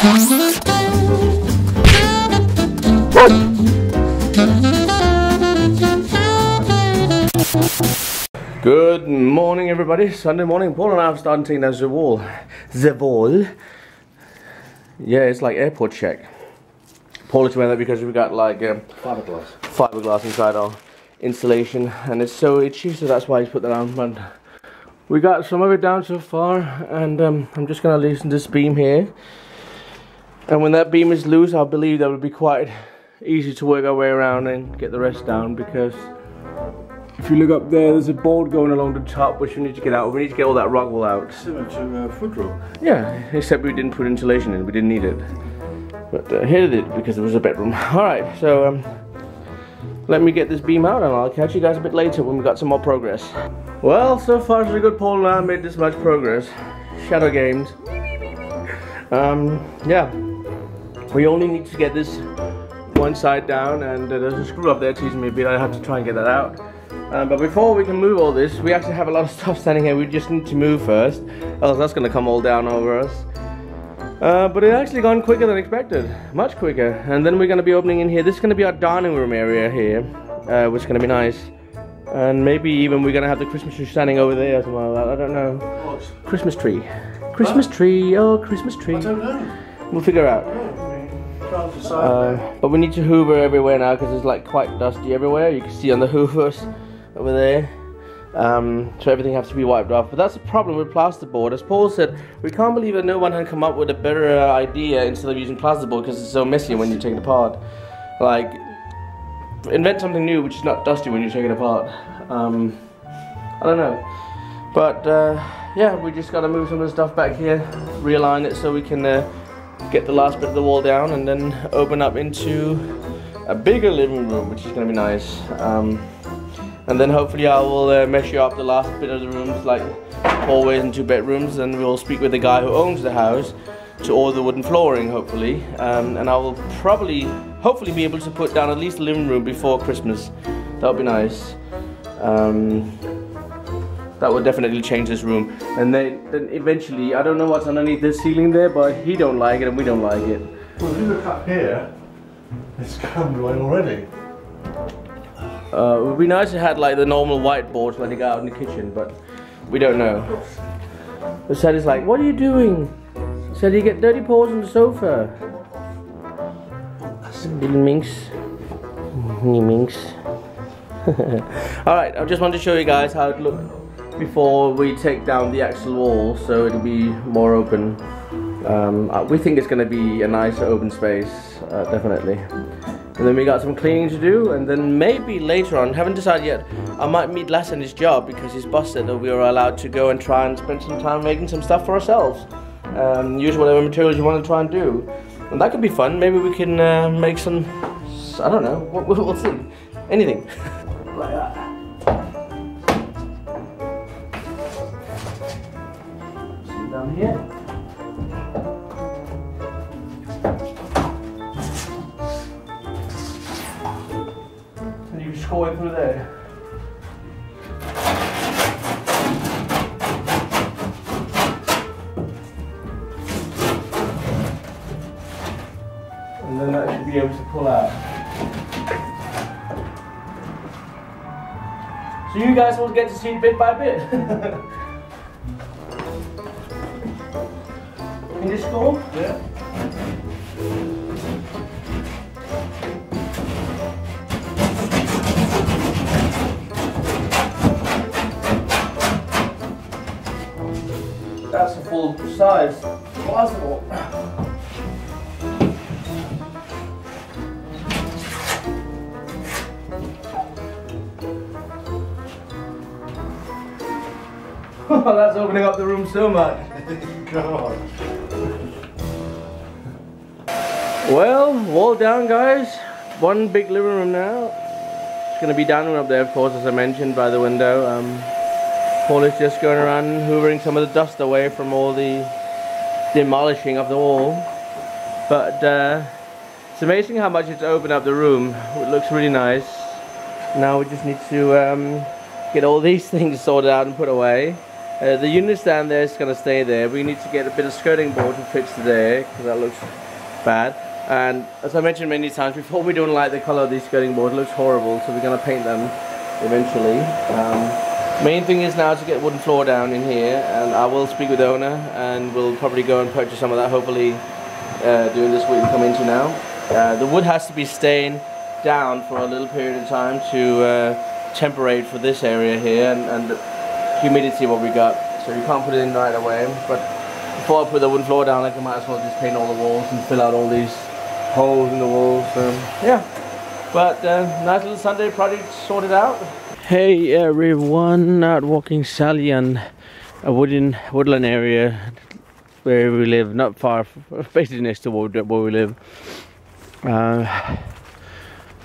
Good morning, everybody. Sunday morning. Paul and I have started taking down the wall. The wall. Yeah, it's like airport check. Paul is wearing that because we've got like fiberglass inside our insulation, and it's so itchy, so that's why he's put that on. But we got some of it down so far, and I'm just gonna loosen this beam here. And when that beam is loose, I believe that would be quite easy to work our way around and get the rest down, because if you look up there, there's a board going along the top which we need to get out. We need to get all that rock wool out. Similar to foot rope. Yeah, except we didn't put insulation in. We didn't need it. But here it is, because it was a bedroom. Alright, so let me get this beam out and I'll catch you guys a bit later when we got some more progress. Well, so far so good. Paul and I made this much progress. Shadow games. Yeah. We only need to get this one side down, and there's a screw up there teasing me a bit. I have to try and get that out. But before we can move all this, we actually have a lot of stuff standing here. We just need to move first, else that's going to come all down over us. But it actually gone quicker than expected, much quicker. And then we're going to be opening in here. This is going to be our dining room area here, which is going to be nice. And maybe even we're going to have the Christmas tree standing over there or something like that. I don't know. What? Christmas tree. Christmas tree. Oh, Christmas tree. I don't know. We'll figure out. But we need to hoover everywhere now because it's like quite dusty everywhere. You can see on the hoovers over there. So everything has to be wiped off. But that's the problem with plasterboard. As Paul said, we can't believe that no one had come up with a better idea instead of using plasterboard, because it's so messy when you take it apart. Like, invent something new which is not dusty when you take it apart. I don't know. But yeah, we just got to move some of the stuff back here, realign it so we can get the last bit of the wall down, and then open up into a bigger living room, which is going to be nice. And then hopefully I will measure up the last bit of the rooms, like hallways and 2 bedrooms, and we'll speak with the guy who owns the house to order the wooden flooring, hopefully. And I will hopefully be able to put down at least a living room before Christmas. That would be nice. That would definitely change this room. And then eventually, I don't know what's underneath this ceiling there, but he don't like it and we don't like it. Well, if you look up here, it's come away already. It would be nice if it had like the normal whiteboards when they go out in the kitchen, but we don't know. The said is like, what are you doing? He said you get dirty paws on the sofa. Little minx. Mini minx. Alright, I just wanted to show you guys how it looked before we take down the actual wall, so it'll be more open. We think it's going to be a nice open space, definitely. And then we got some cleaning to do, and then maybe later on, haven't decided yet, I might meet Les in his job, because his boss said that we were allowed to go and try and spend some time making some stuff for ourselves. Use whatever materials you want to try and do. And that could be fun. Maybe we can make some, I don't know, we'll see. Anything. Like that. See down here. Going through there. And then that should be able to pull out. So you guys will get to see it bit by bit. Can you score? Yeah. That's a full size plasterboard. That's opening up the room so much. God. Well, wall down, guys. One big living room now. It's going to be down up there, of course, as I mentioned, by the window. Paul is just going around hoovering some of the dust away from all the demolishing of the wall. But it's amazing how much it's opened up the room. It looks really nice. Now we just need to get all these things sorted out and put away. The unit stand there is going to stay there. We need to get a bit of skirting board to fix there because that looks bad. And as I mentioned many times before, we don't like the color of these skirting boards. It looks horrible, so we're going to paint them eventually. Main thing is now to get wooden floor down in here, and I will speak with the owner and we'll probably go and purchase some of that hopefully during this week we come into now. The wood has to be staying down for a little period of time to temperate for this area here and the humidity what we got, so you can't put it in right away. But before I put the wooden floor down, I might as well just paint all the walls and fill out all these holes in the walls. Yeah, but nice little Sunday project sorted out. Hey everyone, out walking Sally on a woodland area where we live, not far, basically next to where we live.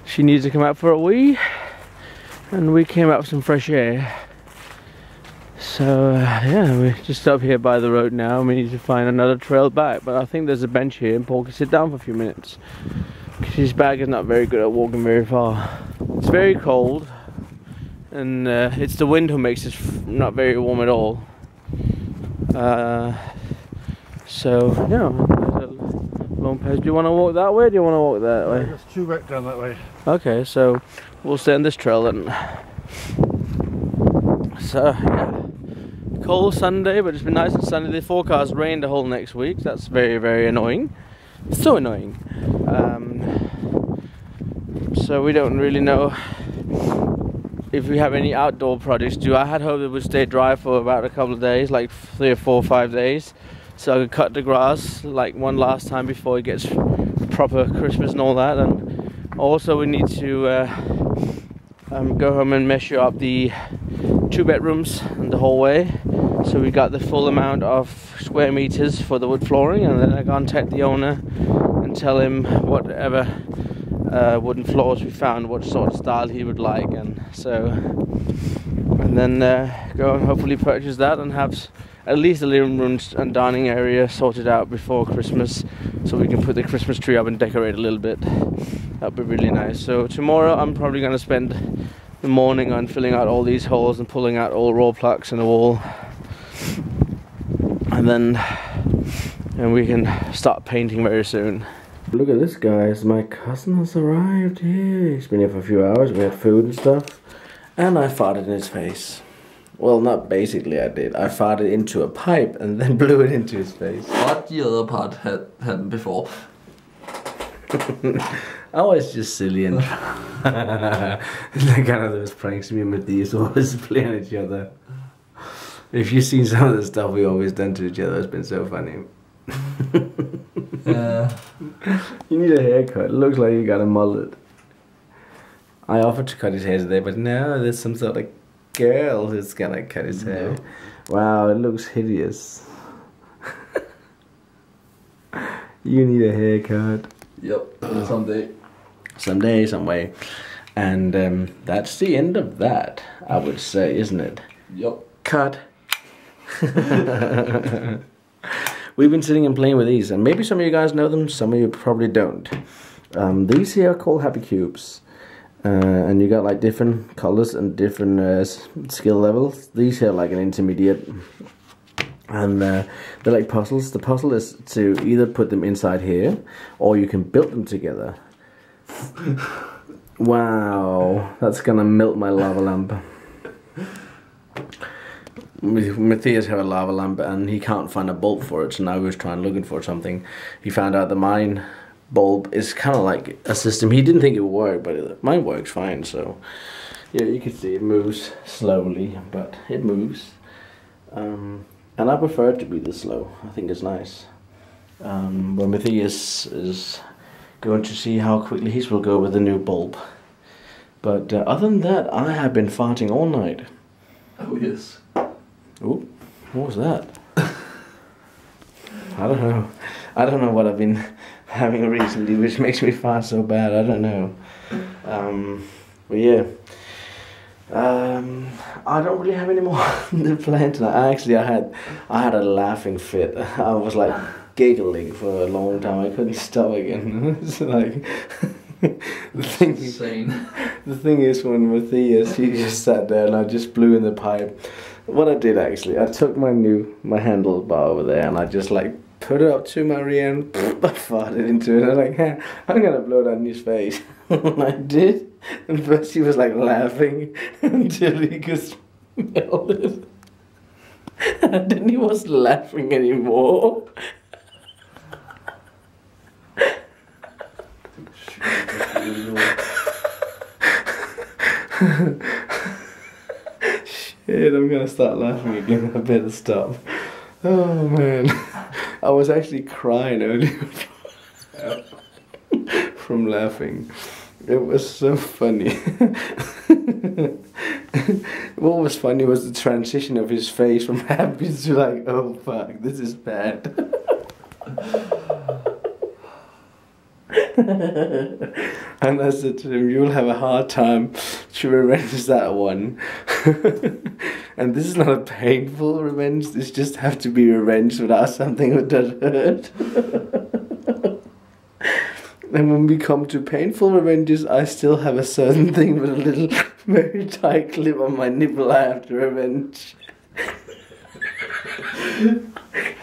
She needs to come out for a wee, and we came out for some fresh air. So yeah, we're just up here by the road now. We need to find another trail back, but I think there's a bench here and Paul can sit down for a few minutes. His bag is not very good at walking very far. It's very cold, and it's the wind who makes it not very warm at all. So yeah, long path. Do you want to walk that way or do you want to walk that way? It's too wet down that way. Okay, so we'll stay on this trail then. So yeah, cold Sunday, but it's been nice and sunny. The forecast rain the whole next week. That's very, very annoying. It's so annoying. So we don't really know if we have any outdoor projects to do. I had hoped it would stay dry for about a couple of days, like 3 or 4 or 5 days, so I could cut the grass like one last time before it gets proper Christmas and all that. And also we need to go home and measure up the 2 bedrooms and the hallway, so we got the full amount of square meters for the wood flooring, and then I contact the owner and tell him whatever wooden floors we found, what sort of style he would like, and then go and hopefully purchase that and have at least the living room and dining area sorted out before Christmas, so we can put the Christmas tree up and decorate a little bit. That'd be really nice. So tomorrow I'm probably going to spend the morning on filling out all these holes and pulling out all raw plugs in the wall, and then we can start painting very soon. Look at this, guys. My cousin has arrived here. He's been here for a few hours. We had food and stuff, and I farted in his face. Well, not basically I did. I farted into a pipe and then blew it into his face. But the other part had happened before. I was just silly and like kind of those pranks me and Matthias always play on each other. If you've seen some of the stuff we always done to each other, it's been so funny. Yeah. You need a haircut. It looks like you got a mullet. I offered to cut his hair today, but no, there's some sort of girl who's gonna cut his hair. Wow, it looks hideous. You need a haircut. Yep, someday. Someday, some way. And that's the end of that, I would say, isn't it? Yep. Cut. We've been sitting and playing with these, and maybe some of you guys know them, some of you probably don't. These here are called Happy Cubes. And you got like different colors and different skill levels. These here are like an intermediate. And they're like puzzles. The puzzle is to either put them inside here, or you can build them together. Wow, that's gonna melt my lava lamp. Matthias had a lava lamp and he can't find a bulb for it, so now he was looking for something. He found out that mine bulb is kind of like a system. He didn't think it would work, but mine works fine. So yeah, you can see it moves slowly, but it moves. And I prefer it to be this slow. I think it's nice. But Matthias is going to see how quickly his will go with the new bulb. But other than that, I have been farting all night. Oh yes. Ooh, what was that? I don't know. I don't know what I've been having recently, which makes me fart so bad. I don't know. But yeah. I don't really have any more to plan tonight. I had a laughing fit. I was like giggling for a long time. I couldn't stop again. It's like the thing is, when Matthias, he just sat there and I just blew in the pipe. What I did actually, I took my handlebar over there and I just like put it up to my rear and I farted into it. I was like, hey, I'm gonna blow that in his face. And I did. And first he was like laughing until he could smell it. And then he wasn't laughing anymore. Shit, I'm gonna start laughing again. I better stop. Oh man, I was actually crying earlier from laughing. It was so funny. What was funny was the transition of his face from happy to like, oh fuck, this is bad. And I said to him, you'll have a hard time to revenge that one. And this is not a painful revenge, this just have to be revenge without something that does hurt. And when we come to painful revenges, I still have a certain thing with a little very tight clip on my nipple I have to revenge.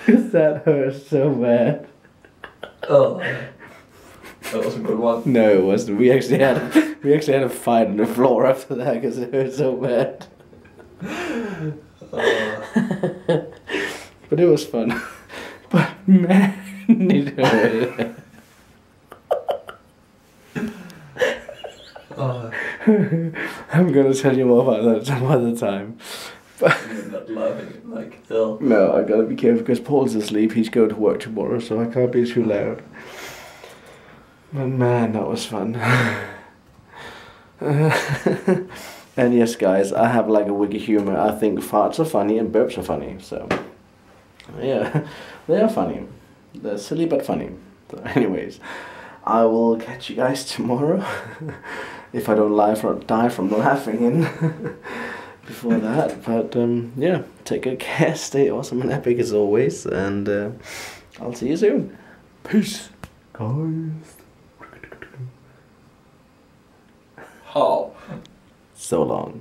Because that hurts so bad. Oh, that was a good one. No, it wasn't. We actually had a fight on the floor after that because it hurt so bad. But it was fun. But man, it hurt. I'm gonna tell you more about that some other time. But You're not laughing like hell. no, I gotta be careful because Paul's asleep. He's going to work tomorrow, so I can't be too loud. But man, that was fun. And yes, guys, I have like a wiggy humor. I think farts are funny and burps are funny. So yeah, they are funny. They're silly but funny. So anyways, I will catch you guys tomorrow. If I don't die from laughing in before that. But yeah, take good care, stay awesome and epic as always, and I'll see you soon. Peace, guys. How? So long.